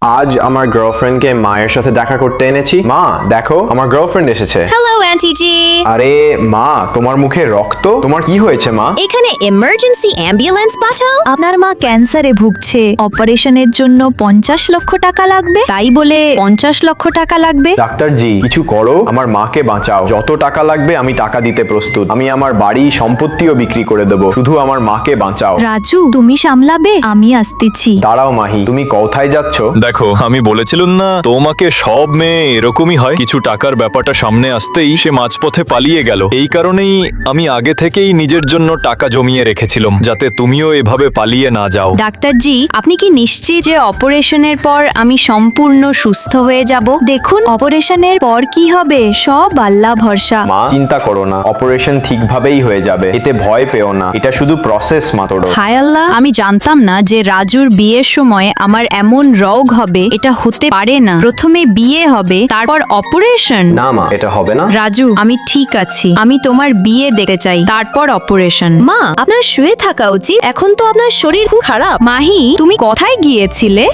আজ আমার গার্লফ্রেন্ডকে মায়ের সাথে দেখা করতে এনেছি। মা দেখো, আমার গার্লফ্রেন্ড এসেছে। হ্যালো আন্টি জি। আরে মা, তোমার মুখে রক্ত, তোমার কি হয়েছে মা? এখানে ইমার্জেন্সি অ্যাম্বুলেন্স পাঠাও। আপনার মা ক্যান্সারে ভুগছে, অপারেশনের জন্য 50 লক্ষ টাকা লাগবে। তাই বলে 50 লক্ষ টাকা লাগবে। ডাক্তার জি, কিছু করো, আমার মাকে বাঁচাও। যত টাকা লাগবে আমি টাকা দিতে প্রস্তুত। আমি আমার বাড়ি সম্পত্তিও বিক্রি করে দেবো, শুধু আমার মাকে বাঁচাও। রাজু, তুমি সামলাবে, আমি আসতেছি। দাঁড়াও মাহি, তুমি কোথায় যাচ্ছ? দেখো, আমি বলেছিলাম না তোমাকে সব মেয়ে এরকমই হয়। কিছু টাকার ব্যাপারটা সামনে আসতেই সে মাঝপথে পালিয়ে গেল। এই কারণেই আমি আগে থেকেই নিজের জন্য টাকা জমিয়ে রেখেছিলাম, যাতে তুমিও এভাবে পালিয়ে না যাও। ডাক্তারজি, আপনি কি নিশ্চিত যে অপারেশনের পর আমি সম্পূর্ণ সুস্থ হয়ে যাব? দেখুন, অপারেশনের পর কি হবে সব আল্লাহ ভরসা। মা চিন্তা করো না, অপারেশন ঠিকভাবেই হয়ে যাবে, এতে ভয় পেও না, এটা শুধু প্রসেস মাত্র। হায় আল্লাহ, আমি জানতাম না যে রাজুর বিয়ের সময় আমার এমন রোগ হবে। এটা হতে পারে না। প্রথমে বিয়ে হবে, তারপর অপারেশন। না মা, এটা হবে না। রাজু, আমি ঠিক আছি। আমি তোমার বিয়ে দেখতে চাই, তারপর অপারেশন। মা, আপনার শুয়ে থাকা উচিত। এখন তো আপনার শরীর খুব খারাপ। মাহি, তুমি কোথায় গিয়েছিলে?